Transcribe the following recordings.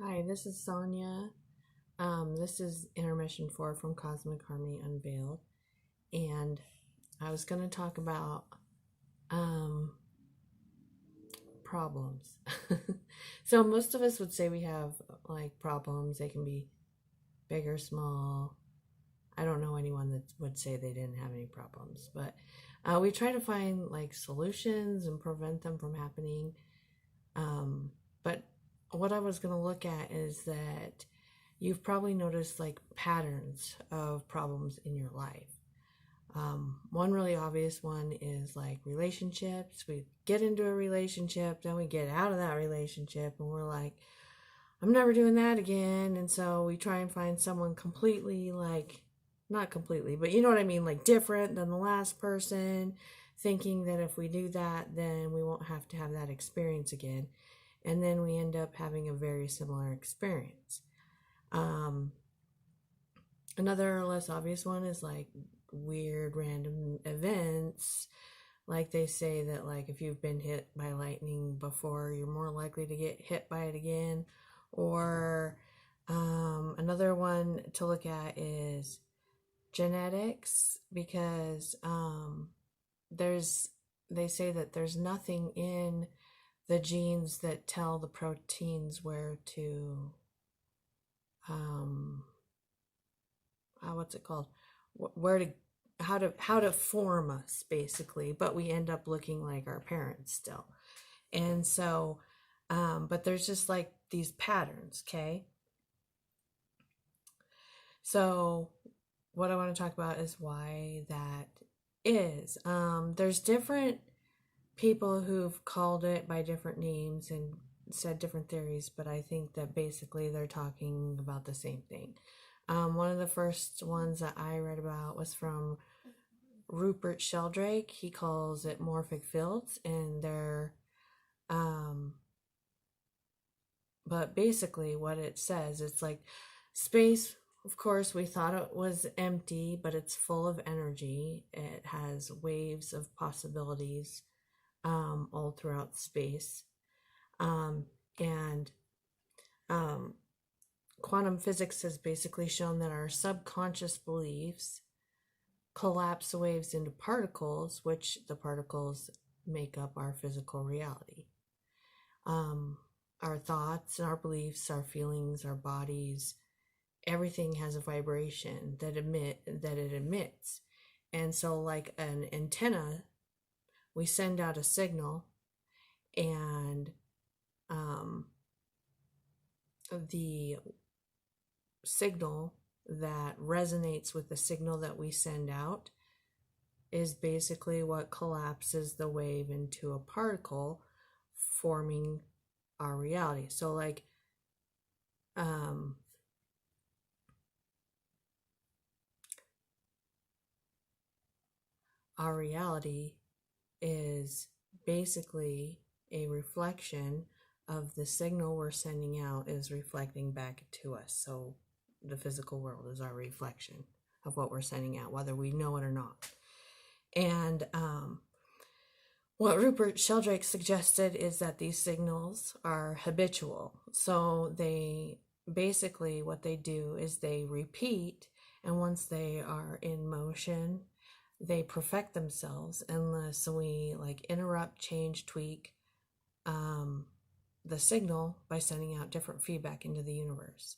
Hi, this is Sonia. This is intermission 4 from Cosmic Harmony Unveiled, and I was going to talk about um, problems. So most of us would say we have like problems. They can be big or small. I don't know anyone that would say they didn't have any problems, but we try to find like solutions and prevent them from happening. But what I was going to look at is that you've probably noticed like patterns of problems in your life. One really obvious one is like relationships. We get into a relationship, then we get out of that relationship, and we're like, I'm never doing that again. And so we try and find someone completely, like, not completely, but you know what I mean, like different than the last person, thinking that if we do that, then we won't have to have that experience again. And then we end up having a very similar experience. Um, Another less obvious one is like weird random events. Like they say that like if you've been hit by lightning before, you're more likely to get hit by it again. Or another one to look at is genetics, because there's they say that there's nothing in the genes that tell the proteins where to um, what's it called, where to how to form us basically, but we end up looking like our parents still. And so but there's just like these patterns. Okay, so what I want to talk about is why that is. There's different people who've called it by different names and said different theories, but I think that basically they're talking about the same thing. One of the first ones that I read about was from Rupert Sheldrake. He calls it morphic fields, and they're, but basically what it says, it's like space. Of course, we thought it was empty, but it's full of energy. It has waves of possibilities all throughout space. And quantum physics has basically shown that our subconscious beliefs collapse waves into particles, which the particles make up our physical reality. Our thoughts, our beliefs, our feelings, our bodies, everything has a vibration that it emits. And so like an antenna, we send out a signal, and the signal that resonates with the signal that we send out is basically what collapses the wave into a particle, forming our reality. So like our reality is basically a reflection of the signal we're sending out is reflecting back to us. So the physical world is our reflection of what we're sending out, whether we know it or not. And what Rupert Sheldrake suggested is that these signals are habitual. So they basically, what they do is they repeat, and once they are in motion, they perfect themselves unless we like interrupt, change, tweak the signal by sending out different feedback into the universe.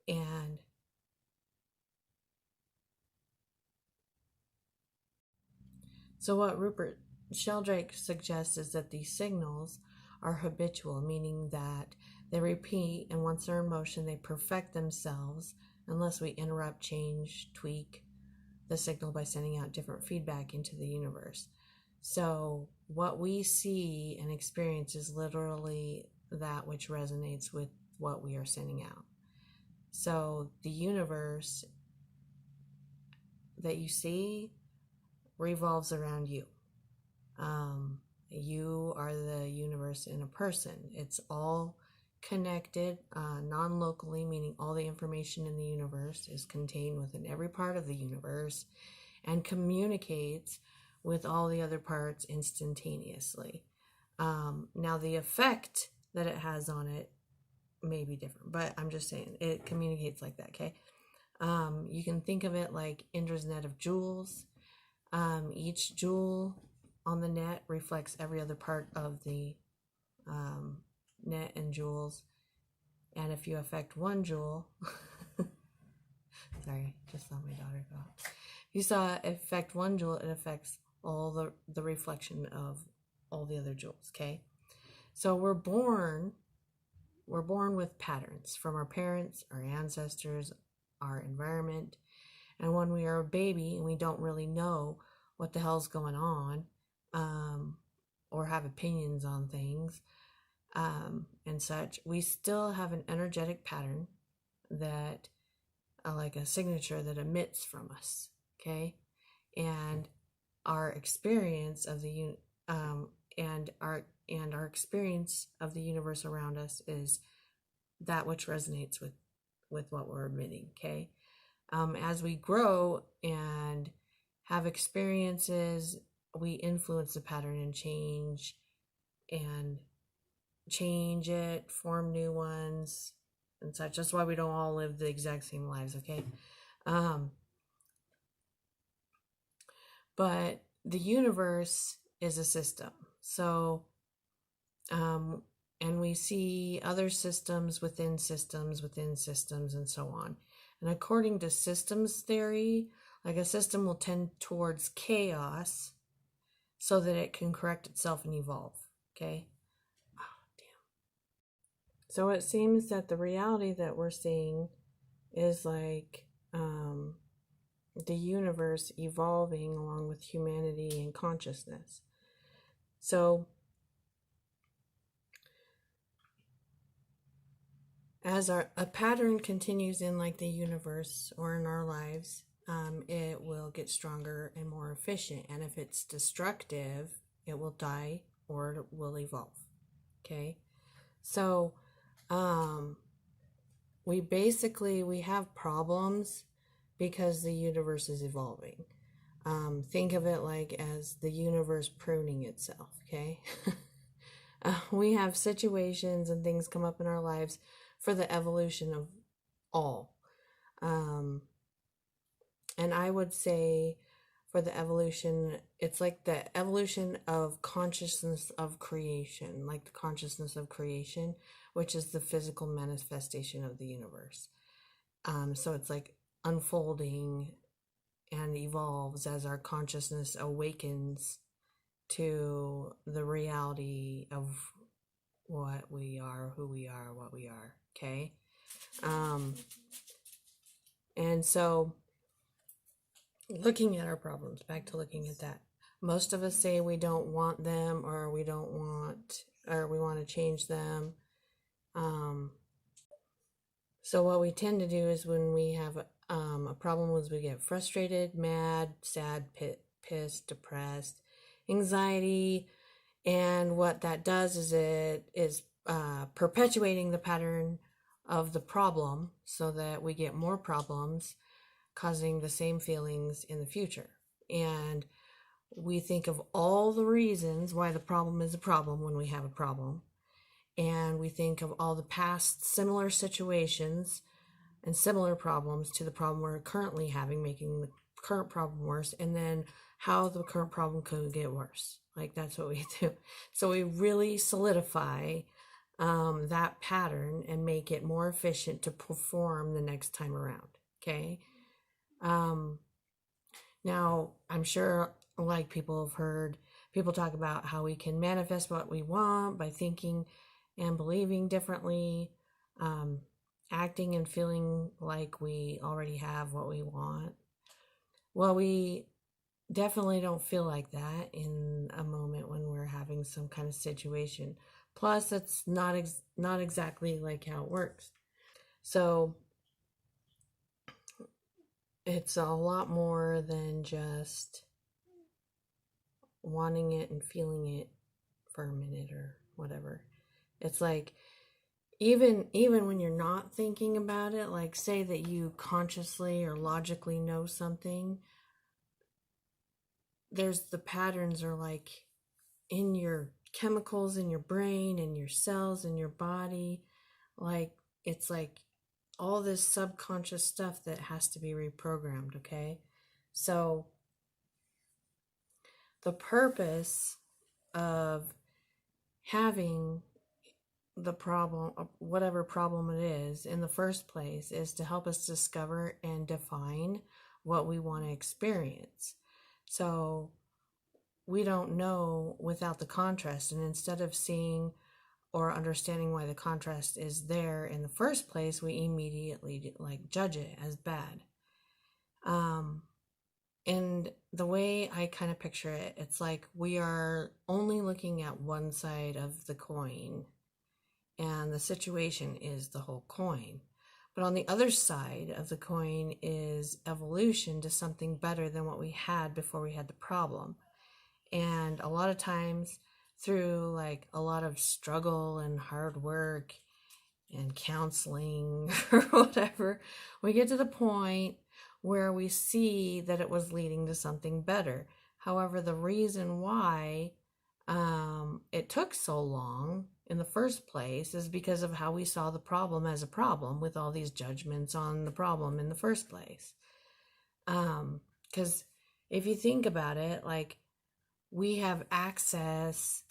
And so what Rupert Sheldrake suggests is that these signals are habitual, meaning that they repeat, and once they're in motion, they perfect themselves unless we interrupt, change, tweak the signal by sending out different feedback into the universe. So what we see and experience is literally that which resonates with what we are sending out. So the universe that you see revolves around you. You are the universe in a person. It's all connected non-locally, meaning all the information in the universe is contained within every part of the universe and communicates with all the other parts instantaneously. Now the effect that it has on it may be different, but I'm just saying it communicates like that. Okay. You can think of it like Indra's net of jewels. Each jewel on the net reflects every other part of the net and jewels. And if you affect one jewel, sorry, just saw my daughter go out. If you saw it affect one jewel, it affects all the reflection of all the other jewels. Okay. So we're born with patterns from our parents, our ancestors, our environment. And when we are a baby and we don't really know what the hell's going on, or have opinions on things, and such, we still have an energetic pattern that, like a signature that emits from us. Okay. And our experience of the and our experience of the universe around us is that which resonates with what we're emitting. Okay. As we grow and have experiences, we influence the pattern and change it, form new ones and such. That's why we don't all live the exact same lives. Okay. But the universe is a system. So, and we see other systems within systems within systems and so on. And according to systems theory, like a system will tend towards chaos so that it can correct itself and evolve. Okay. Oh, damn. So it seems that the reality that we're seeing is like, the universe evolving along with humanity and consciousness. So as a pattern continues in like the universe or in our lives, it will get stronger and more efficient. And if it's destructive, it will die or it will evolve. Okay. So we have problems because the universe is evolving. Think of it like as the universe pruning itself. Okay. We have situations and things come up in our lives for the evolution of all. And I would say for the evolution, it's like the evolution of consciousness of creation, like the consciousness of creation, which is the physical manifestation of the universe. So it's like unfolding and evolves as our consciousness awakens to the reality of what we are, who we are, what we are. Okay. And so looking at our problems, back to looking at that, most of us say we don't want them, or we want to change them. So what we tend to do is when we have a problem is we get frustrated, mad, sad, pissed, depressed, anxiety. And what that does is it is perpetuating the pattern of the problem so that we get more problems, causing the same feelings in the future. And we think of all the reasons why the problem is a problem when we have a problem. And we think of all the past similar situations and similar problems to the problem we're currently having, making the current problem worse, and then how the current problem could get worse. Like, that's what we do. So we really solidify that pattern and make it more efficient to perform the next time around. Okay. Now, I'm sure, like, people have heard people talk about how we can manifest what we want by thinking and believing differently, acting and feeling like we already have what we want. Well, we definitely don't feel like that in a moment when we're having some kind of situation. Plus, it's not exactly like how it works. So it's a lot more than just wanting it and feeling it for a minute or whatever. It's like, even when you're not thinking about it, like say that you consciously or logically know something, there's the patterns are like in your chemicals in your brain and your cells in your body, Like, it's like all this subconscious stuff that has to be reprogrammed, okay? So the purpose of having the problem, whatever problem it is, in the first place, is to help us discover and define what we want to experience. So we don't know without the contrast, and instead of seeing or understanding why the contrast is there in the first place, we immediately like judge it as bad. And the way I kind of picture it, it's like we are only looking at one side of the coin, and the situation is the whole coin. But on the other side of the coin is evolution to something better than what we had before we had the problem. And a lot of times, through like a lot of struggle and hard work and counseling or whatever, we get to the point where we see that it was leading to something better. However, the reason why it took so long in the first place is because of how we saw the problem as a problem, with all these judgments on the problem in the first place. Because if you think about it, like, we have access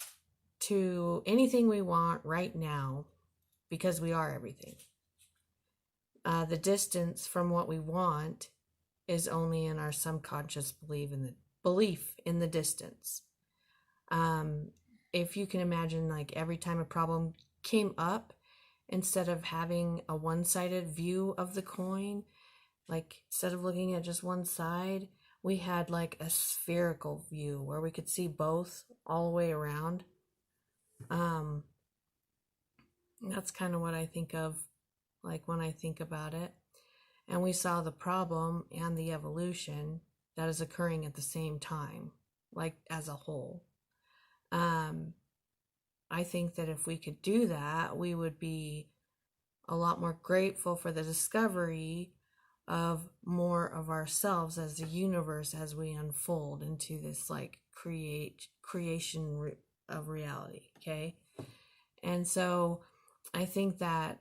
to anything we want right now because we are everything. The distance from what we want is only in our subconscious belief in the distance. If you can imagine, like, every time a problem came up, instead of having a one-sided view of the coin, like, instead of looking at just one side, we had like a spherical view where we could see both all the way around. That's kind of what I think of, like, when I think about it. And we saw the problem and the evolution that is occurring at the same time, like, as a whole. I think that if we could do that, we would be a lot more grateful for the discovery of more of ourselves as a universe as we unfold into this like creation of reality. Okay. And so I think that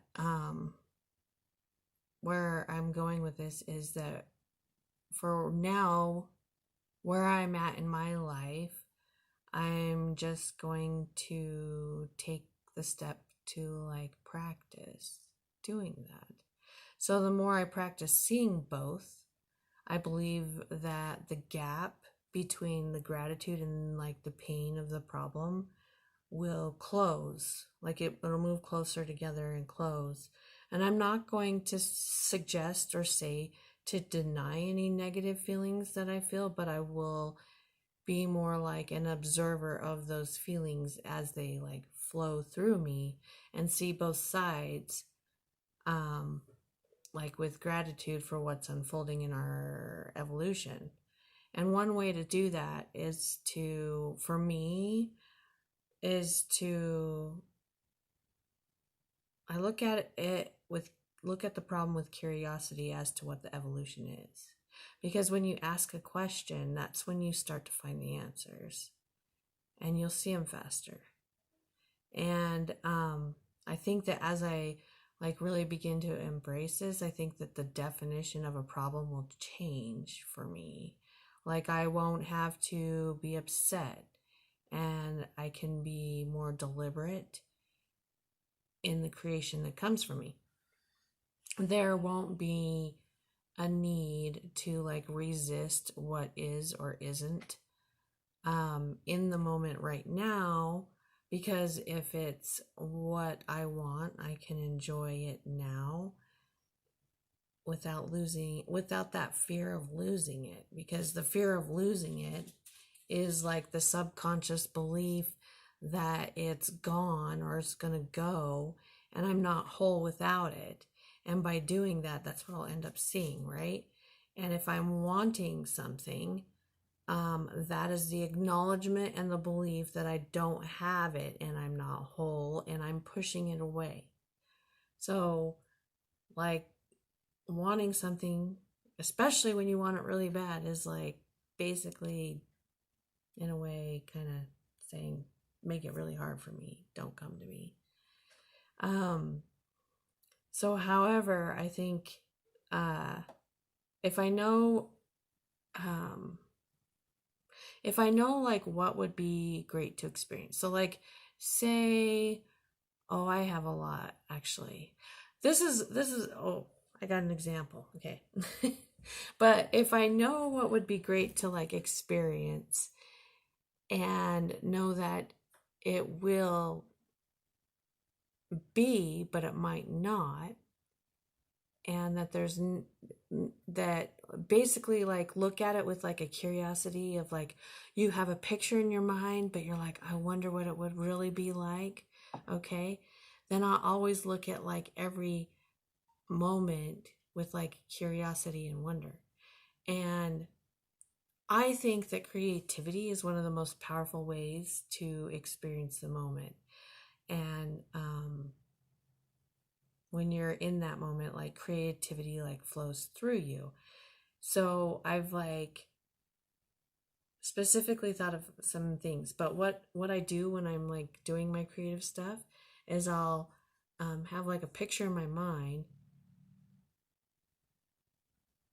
where I'm going with this is that for now, where I'm at in my life, I'm just going to take the step to like practice doing that. So the more I practice seeing both, I believe that the gap between the gratitude and like the pain of the problem will close. Like, it'll move closer together and close. And I'm not going to suggest or say to deny any negative feelings that I feel, but I will be more like an observer of those feelings as they like flow through me, and see both sides, like with gratitude for what's unfolding in our evolution. And one way to do that is to, for me, is to, I look at the problem with curiosity as to what the evolution is. Because when you ask a question, that's when you start to find the answers, and you'll see them faster. And I think that as I like really begin to embrace this, I think that the definition of a problem will change for me. Like, I won't have to be upset, and I can be more deliberate in the creation that comes from me. There won't be a need to like resist what is or isn't in the moment right now, because if it's what I want, I can enjoy it now without that fear of losing it. Because the fear of losing it is like the subconscious belief that it's gone or it's going to go, and I'm not whole without it. And by doing that, that's what I'll end up seeing, right? And if I'm wanting something, that is the acknowledgement and the belief that I don't have it and I'm not whole, and I'm pushing it away. So, like, wanting something, especially when you want it really bad, is like basically, in a way, kind of saying, make it really hard for me. Don't come to me. So, however, I think if I know, um, if I know like what would be great to experience. So, like, say, oh, I have a lot actually. This is oh, I got an example. Okay. But if I know what would be great to like experience and know that it will be, but it might not, and that that basically like look at it with like a curiosity of like you have a picture in your mind, but you're like, I wonder what it would really be like. Okay. Then I'll always look at like every moment with like curiosity and wonder. And I think that creativity is one of the most powerful ways to experience the moment. And when you're in that moment, like creativity like flows through you. So I've like specifically thought of some things, but what I do when I'm like doing my creative stuff is I'll have like a picture in my mind,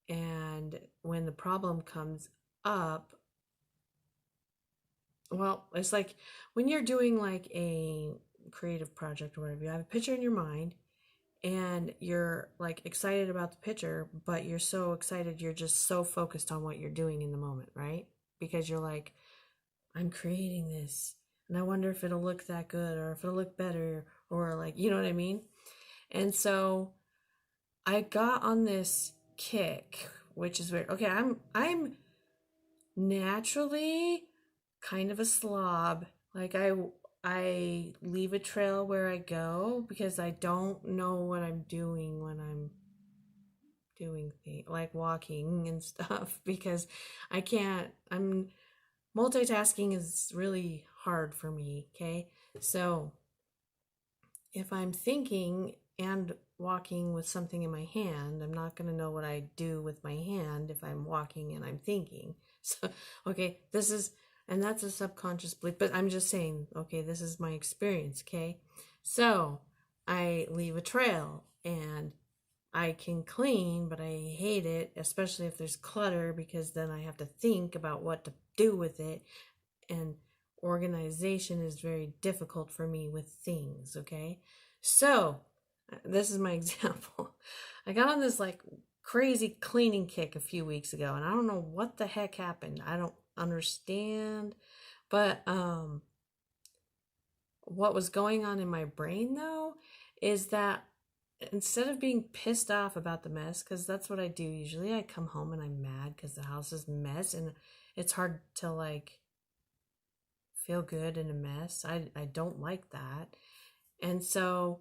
and when the problem comes up, well, it's like when you're doing like a creative project or whatever, you have a picture in your mind and you're like excited about the picture, but you're so excited, you're just so focused on what you're doing in the moment, right? Because you're like, I'm creating this and I wonder if it'll look that good or if it'll look better, or like, you know what I mean? And so I got on this kick, which is weird. Okay, I'm naturally kind of a slob. Like I leave a trail where I go because I don't know what I'm doing when I'm doing things like walking and stuff, because I'm multitasking is really hard for me, okay? So if I'm thinking and walking with something in my hand, I'm not going to know what I do with my hand if I'm walking and I'm thinking. So, okay, and that's a subconscious belief, but I'm just saying, okay, this is my experience, okay? So I leave a trail and I can clean, but I hate it, especially if there's clutter, because then I have to think about what to do with it. And organization is very difficult for me with things, okay? So, this is my example. I got on this like crazy cleaning kick a few weeks ago, and I don't know what the heck happened. I don't understand. But what was going on in my brain though is that instead of being pissed off about the mess, because that's what I do usually, I come home and I'm mad because the house is a mess and it's hard to like feel good in a mess. I don't like that. And so,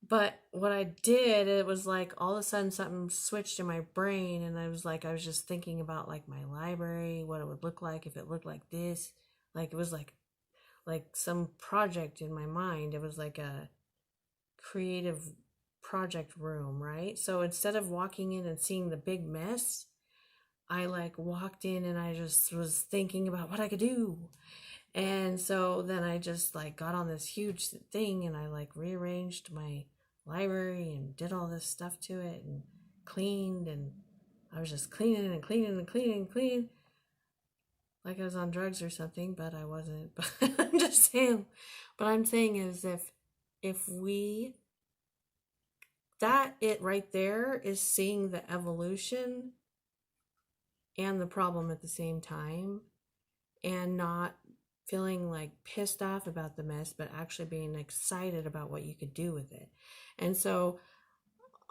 but what I did, it was like all of a sudden something switched in my brain, and I was just thinking about like my library, what it would look like if it looked like this. Like it was like some project in my mind. It was like a creative project room, right? So instead of walking in and seeing the big mess, I like walked in and I just was thinking about what I could do. And so then I just like got on this huge thing and I like rearranged my library and did all this stuff to it and cleaned, and I was just cleaning and cleaning and cleaning and cleaning like I was on drugs or something, but I wasn't. But I'm just saying, what I'm saying is if we, that it right there is seeing the evolution and the problem at the same time, and not feeling like pissed off about the mess, but actually being excited about what you could do with it. And so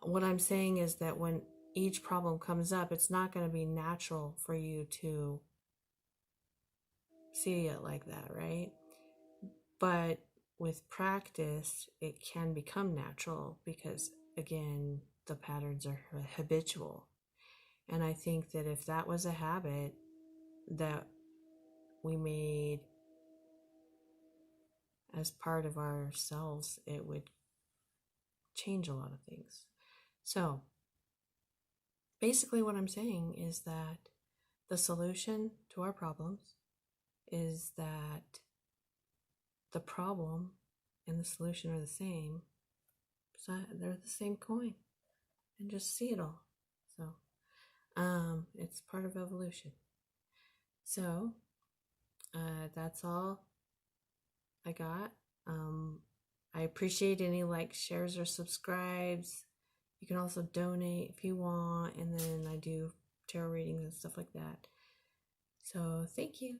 what I'm saying is that when each problem comes up, it's not going to be natural for you to see it like that, right? But with practice, it can become natural because, again, the patterns are habitual. And I think that if that was a habit that we made as part of ourselves, it would change a lot of things. So basically what I'm saying is that the solution to our problems is that the problem and the solution are the same. they're the same coin, and just see it all. So it's part of evolution. So that's all I got. I appreciate any likes, shares, or subscribes. You can also donate if you want, and then I do tarot readings and stuff like that. So thank you.